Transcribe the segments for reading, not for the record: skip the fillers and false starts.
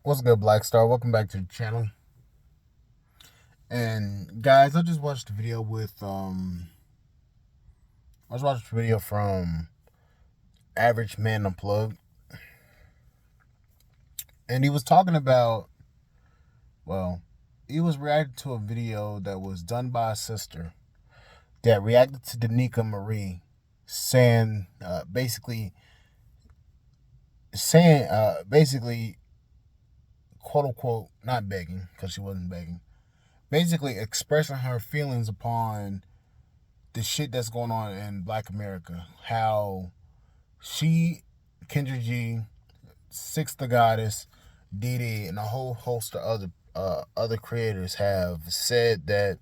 What's good, Black Star? Welcome back to the channel. And guys, I just watched a video from Average Man Unplugged, and he was talking about, well, he was reacting to a video that was done by a sister that reacted to Danica Marie saying, basically, quote unquote, not begging, because she wasn't begging, basically expressing her feelings upon the shit that's going on in Black America. How she, Kendra G, Six the Goddess, Dee, and a whole host of other creators have said that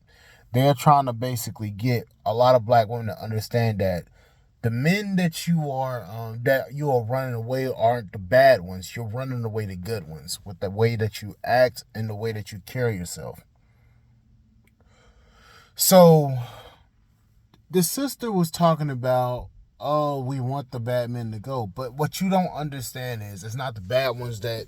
they're trying to basically get a lot of black women to understand that the men that you are running away aren't the bad ones. You're running away the good ones with the way that you act and the way that you carry yourself. So the sister was talking about, oh, we want the bad men to go. But what you don't understand is it's not the bad ones that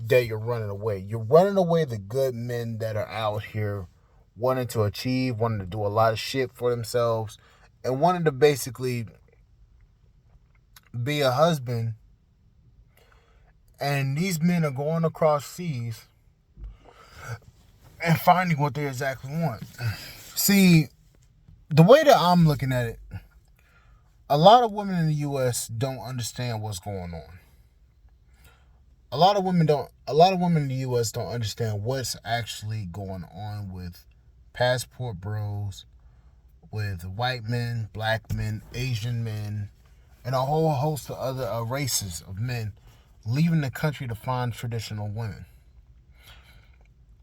you're running away. You're running away the good men that are out here wanting to achieve, wanting to do a lot of shit for themselves, and wanting to basically be a husband. And these men are going across seas and finding what they exactly want. See, the way that I'm looking at it, a lot of women in the U.S. don't understand what's going on. A lot of women in the U.S. don't understand what's actually going on with passport bros, with white men, black men, Asian men, and a whole host of other races of men leaving the country to find traditional women.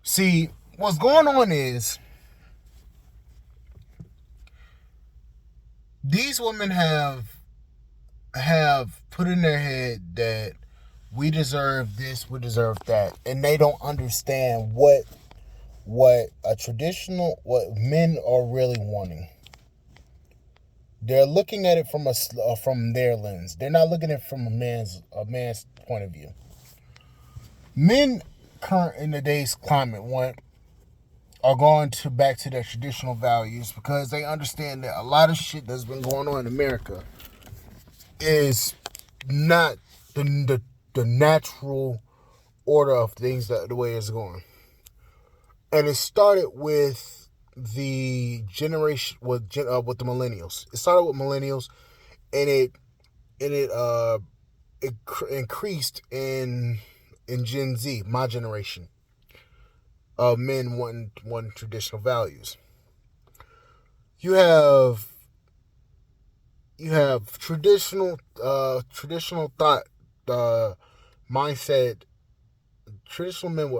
See, what's going on is these women have put in their head that we deserve this, we deserve that, and they don't understand what men are really wanting. They're looking at it from their lens. They're not looking at it from a man's point of view. Men current in today's climate are going back to their traditional values because they understand that a lot of shit that's been going on in America is not the natural order of things the way it's going. And it started with the generation with the millennials. It started with millennials, and it increased in Gen Z, my generation, of men wanting traditional values. You have traditional thought, mindset. Traditional men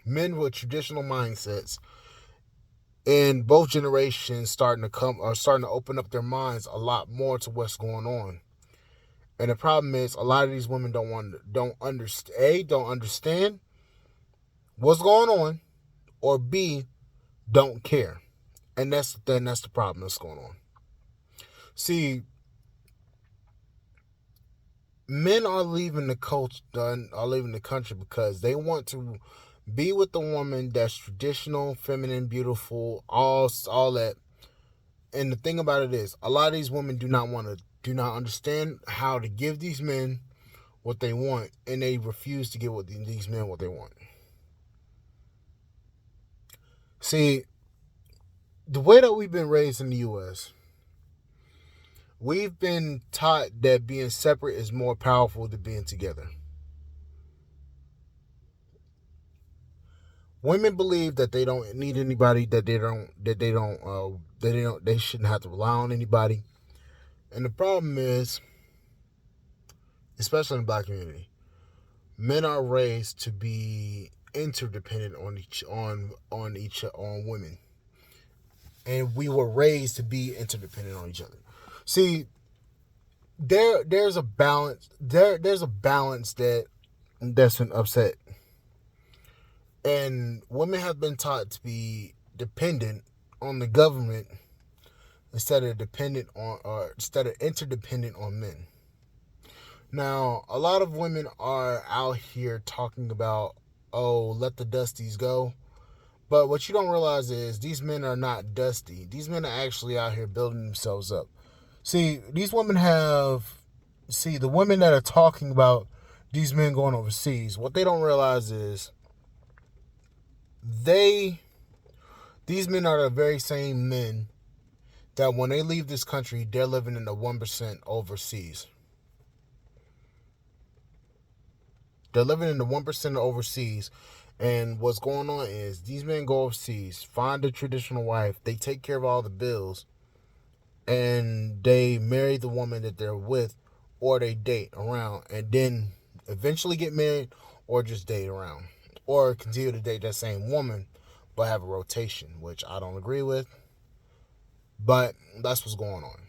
men with traditional mindsets in both generations starting to open up their minds a lot more to what's going on. And the problem is a lot of these women don't understand what's going on, or B, don't care. And that's the problem that's going on. See, men are leaving the country because they want to be with the woman that's traditional, feminine, beautiful, all that. And the thing about it is, a lot of these women do not understand how to give these men what they want, and they refuse to give these men what they want. See, the way that we've been raised in the U.S., we've been taught that being separate is more powerful than being together. Women believe that they don't need anybody, that they shouldn't have to rely on anybody. And the problem is, especially in the black community, men are raised to be interdependent on women. And we were raised to be interdependent on each other. See, there's a balance there's a balance that's been upset. And women have been taught to be dependent on the government instead of interdependent on men. Now, a lot of women are out here talking about, oh, let the dusties go. But what you don't realize is these men are not dusty. These men are actually out here building themselves up. See, these women have, see, the women that are talking about these men going overseas, what they don't realize is they, these men are the very same men that when they leave this country, they're living in the 1% overseas. They're living in the 1% overseas. And what's going on is these men go overseas, find a traditional wife, they take care of all the bills, and they marry the woman that they're with, or they date around, and then eventually get married, or just date around, or continue to date that same woman, but have a rotation, which I don't agree with. But that's what's going on.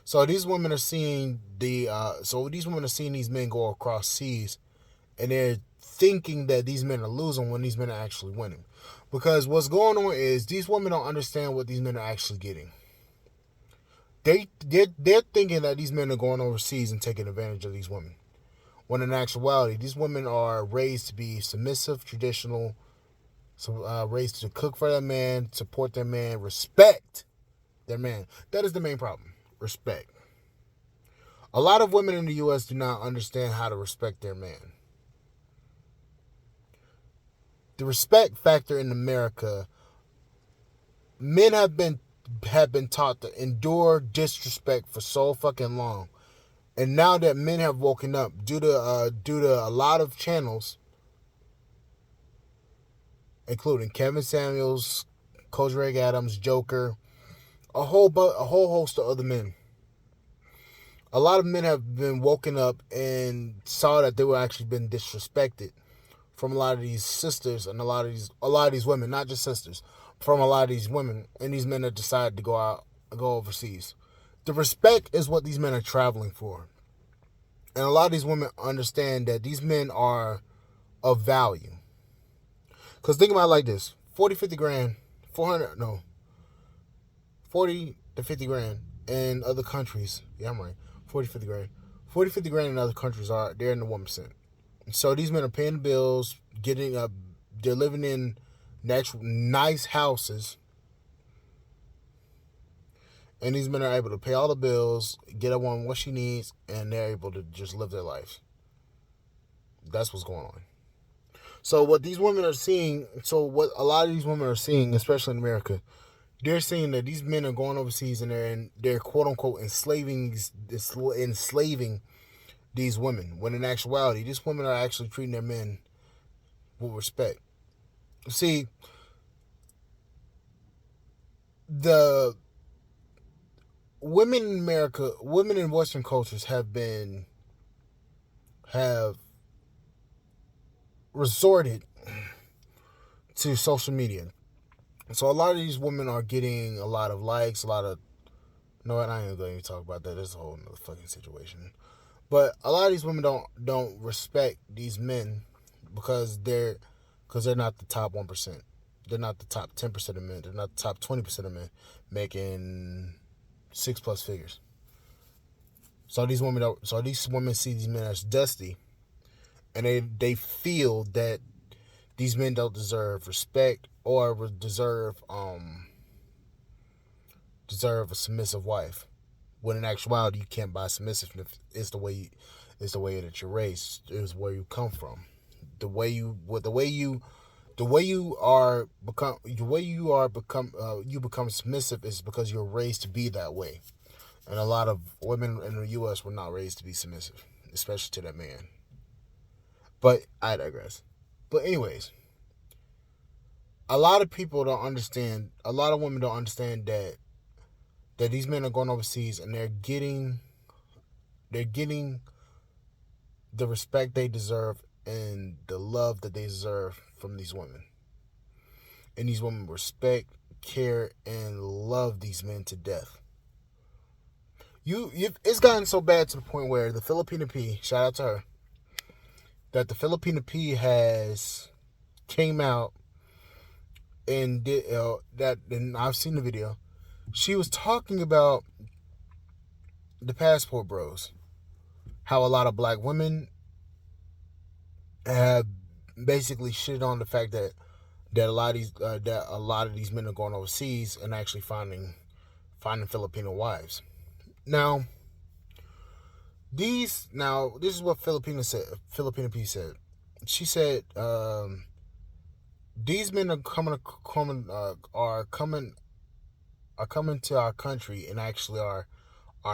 So these women are seeing these men go across seas, and they're thinking that these men are losing when these men are actually winning. Because what's going on is these women don't understand what these men are actually getting. They're thinking that these men are going overseas and taking advantage of these women. When in actuality, these women are raised to be submissive, traditional, raised to cook for their man, support their man, respect their man. That is the main problem. Respect. A lot of women in the U.S. do not understand how to respect their man. The respect factor in America, men have been taught to endure disrespect for so fucking long. And now that men have woken up due to a lot of channels, including Kevin Samuels, Coach Greg Adams, Joker, a whole host of other men. A lot of men have been woken up and saw that they were actually being disrespected from a lot of these sisters and a lot of these women, not just sisters, from a lot of these women, and these men have decided to go overseas. The respect is what these men are traveling for. And a lot of these women understand that these men are of value. Because think about it like this: 40, 50 grand, 400, no, 40 to 50 grand in other countries. Yeah, I'm right. 40, 50 grand. 40, 50 grand in other countries they're in the 1%. So these men are paying the bills, they're living in nice houses, and these men are able to pay all the bills, get a woman what she needs, and they're able to just live their life. That's what's going on. So what these women are seeing, so what a lot of these women are seeing, especially in America, they're seeing that these men are going overseas and they're quote unquote enslaving these women. When in actuality, these women are actually treating their men with respect. See, the women in America, women in Western cultures have resorted to social media. So a lot of these women are getting a lot of likes, a lot of, no, I ain't going to talk about that. That's a whole nother fucking situation. But a lot of these women don't respect these men because they're not the top 1%. They're not the top 10% of men. They're not the top 20% of men making 6+ figures. So these women see these men as dusty, and they feel that these men don't deserve respect or deserve a submissive wife. When in actuality, you can't buy submissiveness. It's the way that you're raised. It's where you come from. The way you become submissive is because you're raised to be that way. And a lot of women in the U.S. were not raised to be submissive, especially to that man. But I digress. But anyways, a lot of people don't understand. A lot of women don't understand that these men are going overseas and they're getting the respect they deserve and the love that they deserve from these women. And these women respect, care, and love these men to death. It's gotten so bad to the point where the Filipina P, shout out to her, that the Filipina P has came out and did that, and I've seen the video. She was talking about the passport bros. how a lot of black women have basically shit on the fact that a lot of these men are going overseas and actually finding Filipino wives. Now, this is what Filipina P said. She said, these men are coming to our country and actually are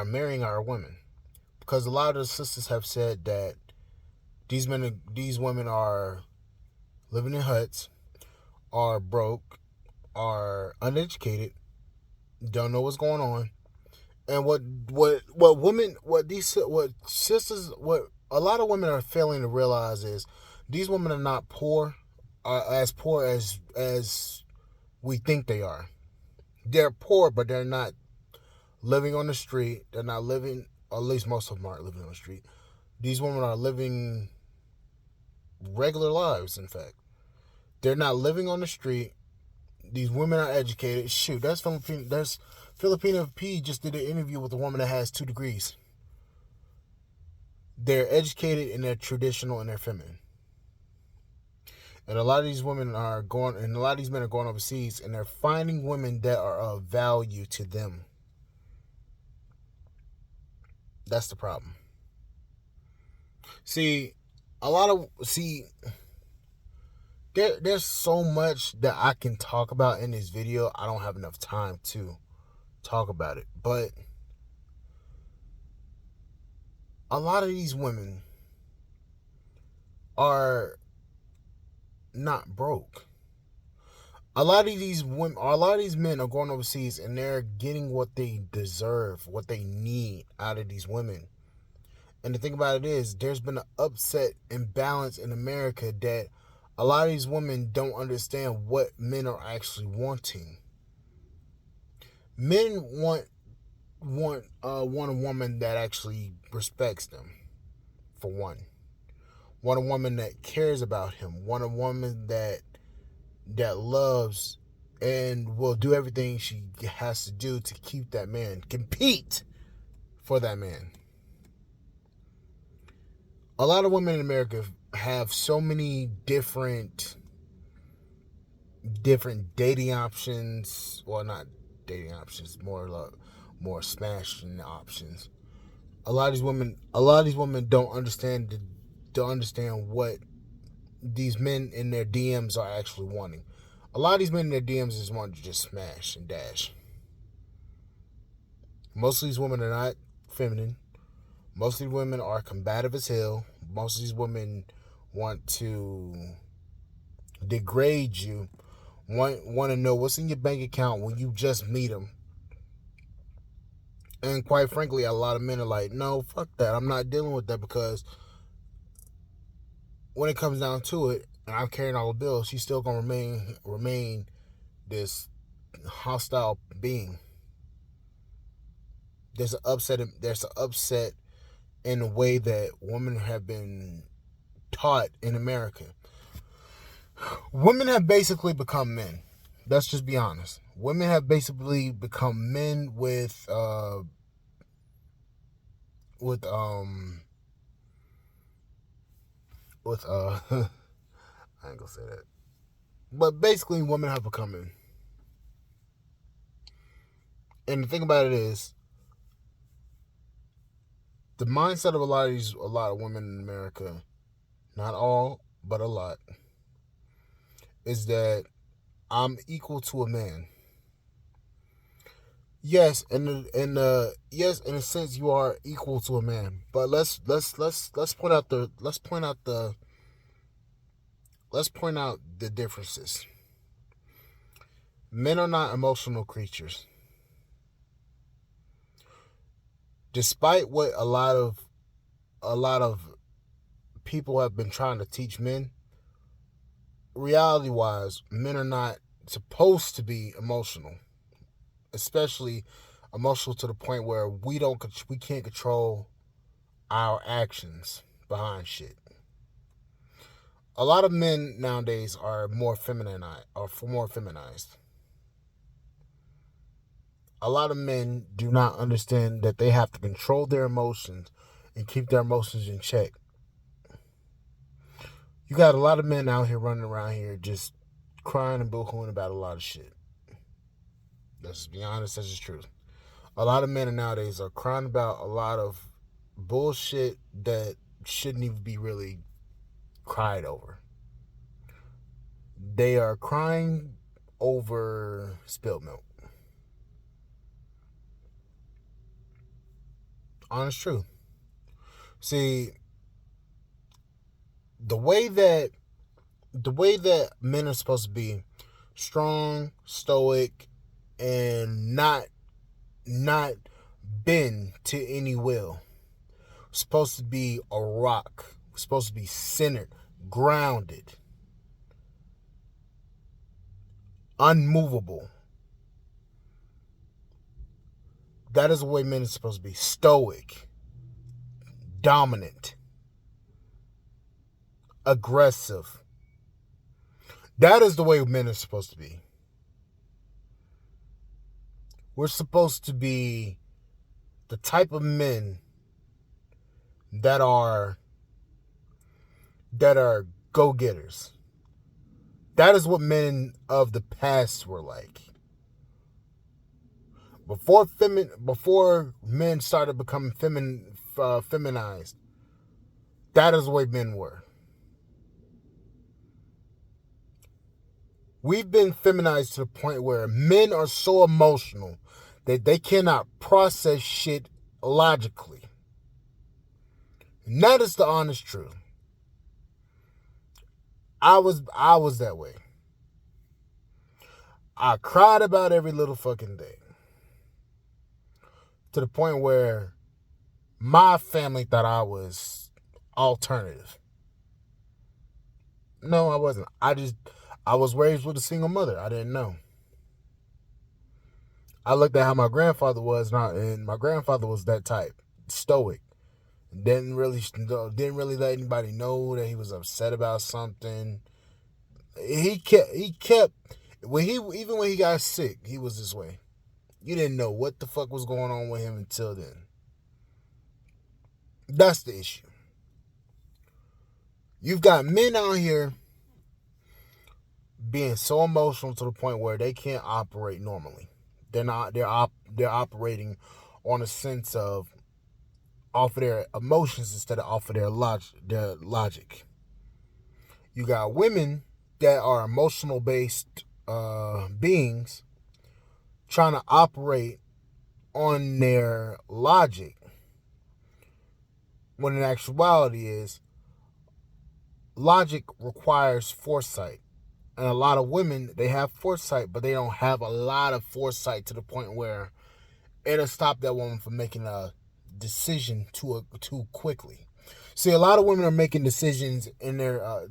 marrying our women, because a lot of the sisters have said that these women are living in huts, are broke, are uneducated, don't know what's going on. And what sisters, what a lot of women are failing to realize is these women are not poor, as poor as we think they are. They're poor, but they're not living on the street. They're not living, at least most of them aren't living on the street. These women are living regular lives, in fact. They're not living on the street. These women are educated. Shoot, Filipina P just did an interview with a woman that has 2 degrees. They're educated and they're traditional and they're feminine. And a lot of these men are going overseas and they're finding women that are of value to them. That's the problem. There's so much that I can talk about in this video. I don't have enough time to talk about it. But a lot of these women are not broke. A lot of these men are going overseas and they're getting what they deserve, what they need out of these women. And the thing about it is, there's been an upset imbalance in America that a lot of these women don't understand what men are actually wanting. Men want a woman that actually respects them, for one. Want a woman that cares about him. Want a woman that loves and will do everything she has to do to keep that man, compete for that man. A lot of women in America have so many different dating options. Well, not dating options, more smashing options. A lot of these women don't understand what these men in their DMs are actually wanting. A lot of these men in their DMs just want to just smash and dash. Most of these women are not feminine. Most of these women are combative as hell. Most of these women want to degrade you, want to know what's in your bank account when you just meet them. And quite frankly, a lot of men are like, no, fuck that. I'm not dealing with that, because when it comes down to it, and I'm carrying all the bills, she's still gonna remain this hostile being. There's an upset in the way that women have been taught in America. Women have basically become men. Let's just be honest. Women have basically become men with I ain't gonna say that. But basically women have become men. And the thing about it is, the mindset of a lot of women in America, not all, but a lot, is that I'm equal to a man. Yes, in a sense you are equal to a man. But let's point out the differences. Men are not emotional creatures. Despite what a lot of people have been trying to teach men, reality-wise, men are not supposed to be emotional, especially emotional to the point where we can't control our actions behind shit. A lot of men nowadays are more feminized. A lot of men do not understand that they have to control their emotions and keep their emotions in check. You got a lot of men out here running around here just crying and boo-hooing about a lot of shit. Let's just be honest, that's just truth. A lot of men nowadays are crying about a lot of bullshit that shouldn't even be really cried over. They are crying over spilled milk. Honest truth. See, the way that men are supposed to be strong, stoic, and not bend to any will. Supposed to be a rock. Supposed to be centered, grounded, unmovable. That is the way men are supposed to be. Stoic, dominant, aggressive. That is the way men are supposed to be. We're supposed to be the type of men that are go-getters. That is what men of the past were like. Before men started becoming feminized, that is the way men were. We've been feminized to the point where men are so emotional that they cannot process shit logically. And that is the honest truth. I was that way. I cried about every little fucking thing. To the point where my family thought I was alternative. No, I wasn't. I was raised with a single mother. I didn't know. I looked at how my grandfather was, and my grandfather was that type, stoic. Didn't really let anybody know that he was upset about something. He kept when he got sick, he was this way. You didn't know what the fuck was going on with him until then. That's the issue. You've got men out here being so emotional to the point where they can't operate normally. They're operating on a sense of off of their emotions instead of off of their logic. You got women that are emotional based beings trying to operate on their logic, when in actuality is logic requires foresight. And a lot of women, they have foresight, but they don't have a lot of foresight to the point where it'll stop that woman from making a decision too quickly. See, a lot of women are making decisions in their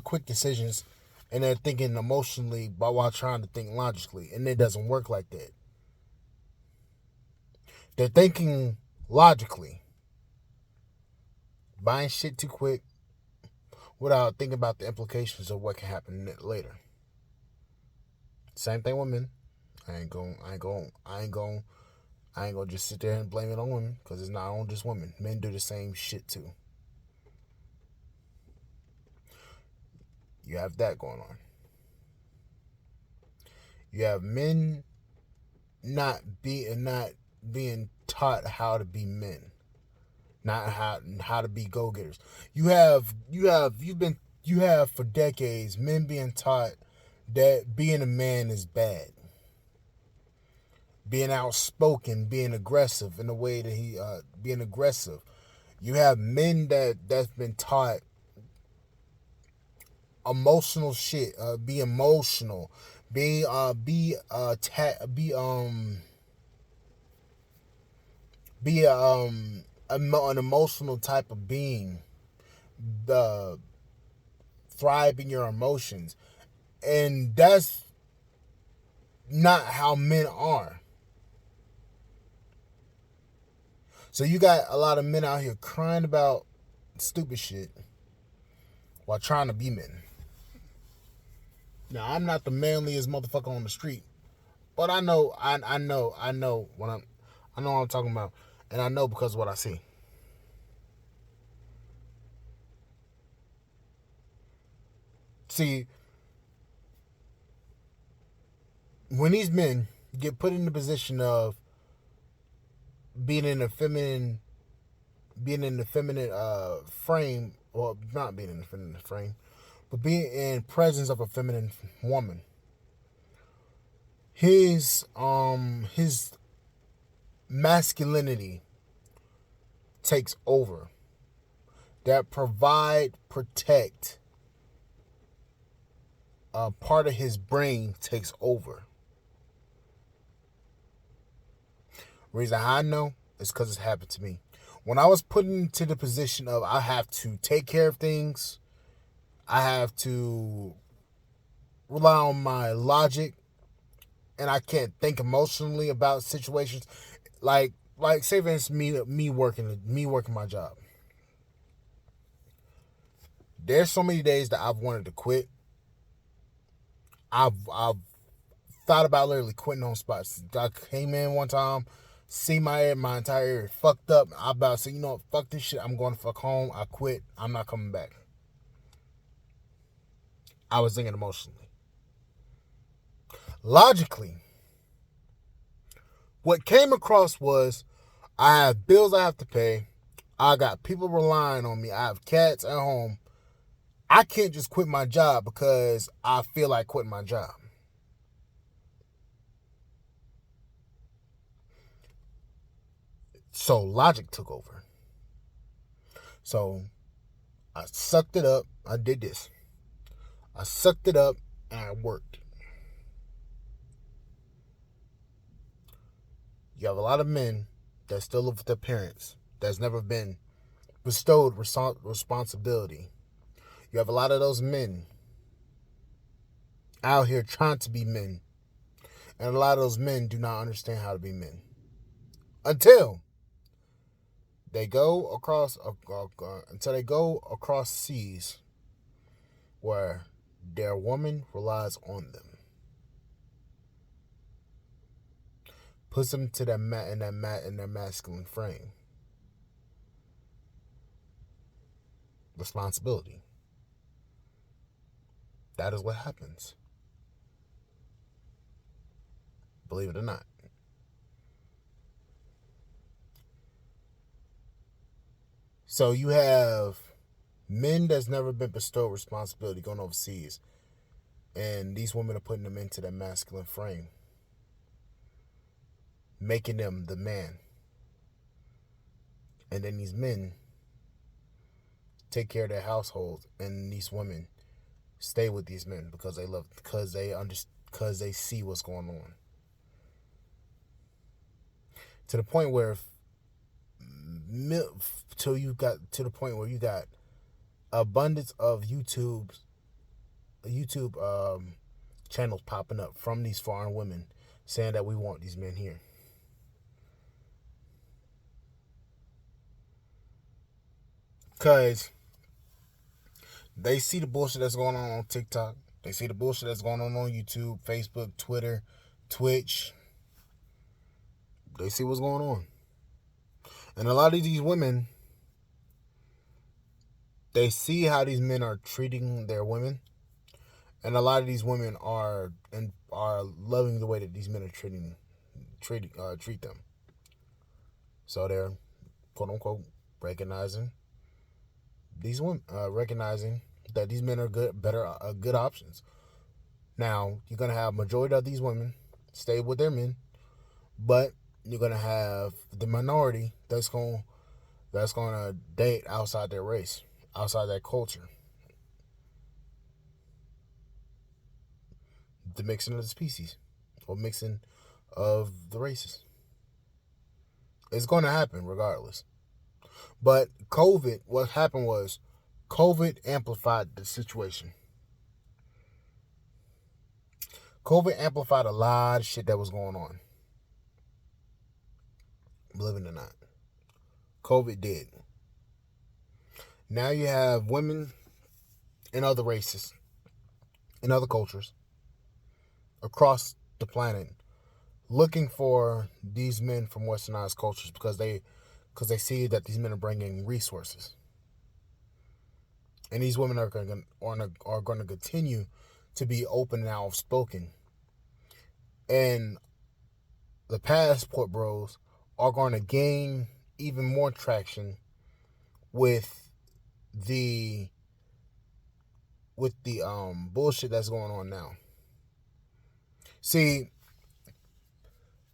quick decisions, and they're thinking emotionally while trying to think logically, and it doesn't work like that. They're thinking logically, buying shit too quick without thinking about the implications of what can happen later. Same thing with men. I ain't gonna just sit there and blame it on women, because it's not on just women. Men do the same shit too. You have that going on. You have men not being taught how to be men, not how to be go-getters. You have for decades men being taught that being a man is bad. Being outspoken, being aggressive in the way that being aggressive. You have men that's been taught emotional shit. Be emotional. Be an emotional type of being. Thrive in your emotions, and that's not how men are. So you got a lot of men out here crying about stupid shit while trying to be men. Now, I'm not the manliest motherfucker on the street, but I know what I'm talking about, and I know because of what I see. See, when these men get put in the position of being in a feminine, frame, or not being in the feminine frame, but being in presence of a feminine woman, his masculinity takes over. That provide, protect, part of his brain takes over. Reason how I know is because it's happened to me. When I was put into the position of I have to take care of things, I have to rely on my logic, and I can't think emotionally about situations. Like say for instance, me working my job. There's so many days that I've wanted to quit. I've thought about literally quitting on spots. I came in one time, see my entire area fucked up. I about to say, you know what, fuck this shit. I'm going to fuck home. I quit. I'm not coming back. I was thinking emotionally. Logically, what came across was I have bills I have to pay. I got people relying on me. I have cats at home. I can't just quit my job because I feel like quitting my job. So logic took over. So I sucked it up. I did this. I sucked it up and I worked. You have a lot of men that still live with their parents that's never been bestowed responsibility. You have a lot of those men out here trying to be men. And a lot of those men do not understand how to be men. Until they go across seas where their woman relies on them. Puts them to that in their masculine frame. Responsibility. That is what happens. Believe it or not. So you have men that's never been bestowed responsibility going overseas, and these women are putting them into that masculine frame, making them the man. And then these men take care of their households, and these women stay with these men because they see what's going on. To the point where you got abundance of YouTube channels popping up from these foreign women saying that we want these men here. Because they see the bullshit that's going on TikTok. They see the bullshit that's going on YouTube, Facebook, Twitter, Twitch. They see what's going on. And a lot of these women, they see how these men are treating their women. And a lot of these women are loving the way that these men are treat them. So they're, quote unquote, recognizing that these men are good options. Now you're gonna have majority of these women stay with their men, but you're gonna have the minority that's gonna date outside their race, outside their culture. The mixing of the species, or mixing of the races. It's going to happen regardless. But what happened was COVID amplified the situation. COVID amplified a lot of shit that was going on. Believe it or not. COVID did. Now you have women in other races, in other cultures, across the planet, looking for these men from westernized cultures because they see that these men are bringing resources. And these women are going to continue to be open and outspoken. And the passport bros are going to gain even more traction with the bullshit that's going on now. See,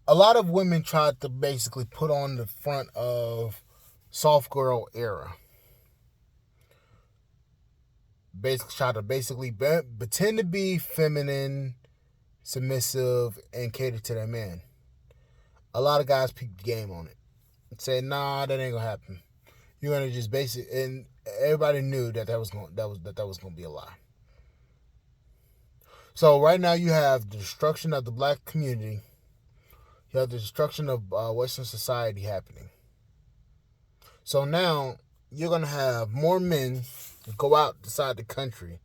a lot of women tried to basically put on the front of soft girl era. Try to pretend to be feminine, submissive, and cater to their man. A lot of guys peep the game on it and say, "Nah, that ain't gonna happen. You're gonna just and everybody knew that was gonna be a lie. So right now you have the destruction of the black community. You have the destruction of Western society happening. So now you're gonna have more men go outside the country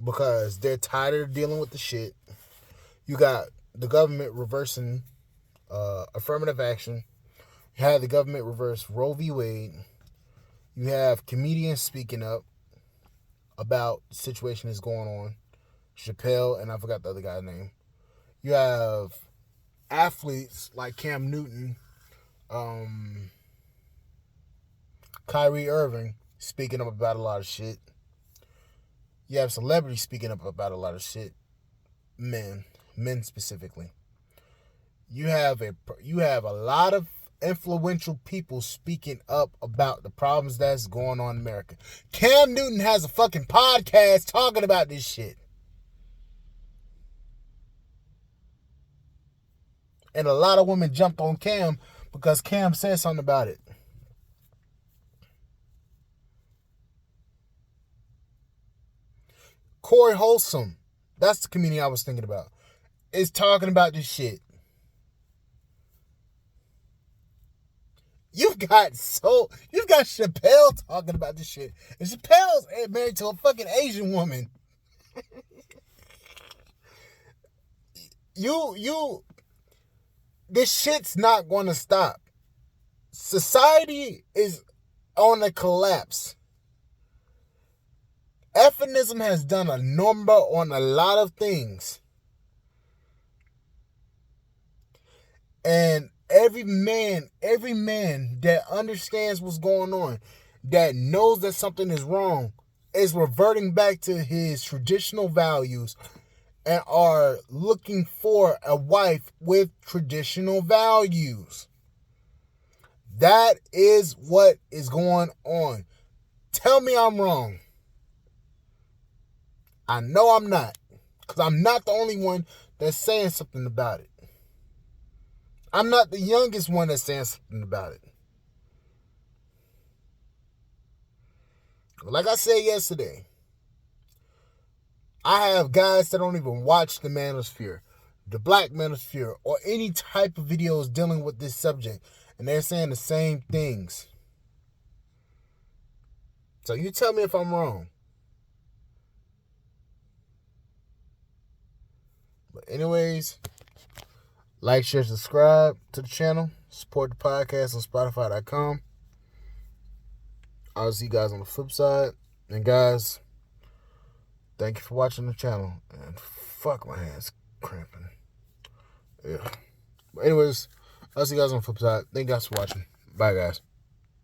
because they're tired of dealing with the shit. You got the government reversing affirmative action. You have the government reverse Roe v. Wade. You have comedians speaking up about the situation that's going on. Chappelle, and I forgot the other guy's name. You have athletes like Cam Newton, Kyrie Irving speaking up about a lot of shit. You have celebrities speaking up about a lot of shit. Men specifically. You have a lot of influential people speaking up about the problems that's going on in America. Cam Newton has a fucking podcast talking about this shit. And a lot of women jumped on Cam because Cam said something about it. Corey Wholesome, that's the comedian I was thinking about, is talking about this shit. You've got Chappelle talking about this shit. And Chappelle's married to a fucking Asian woman. This shit's not going to stop. Society is on a collapse. Feminism has done a number on a lot of things. And every man that understands what's going on, that knows that something is wrong, is reverting back to his traditional values and are looking for a wife with traditional values. That is what is going on. Tell me I'm wrong. I know I'm not, because I'm not the only one that's saying something about it. I'm not the youngest one that's saying something about it. Like I said yesterday, I have guys that don't even watch the Manosphere, the Black Manosphere, or any type of videos dealing with this subject, and they're saying the same things. So you tell me if I'm wrong. But anyways, like, share, subscribe to the channel. Support the podcast on Spotify.com. I'll see you guys on the flip side. And guys, thank you for watching the channel. And fuck, my hand's cramping. Yeah. But anyways, I'll see you guys on the flip side. Thank you guys for watching. Bye, guys.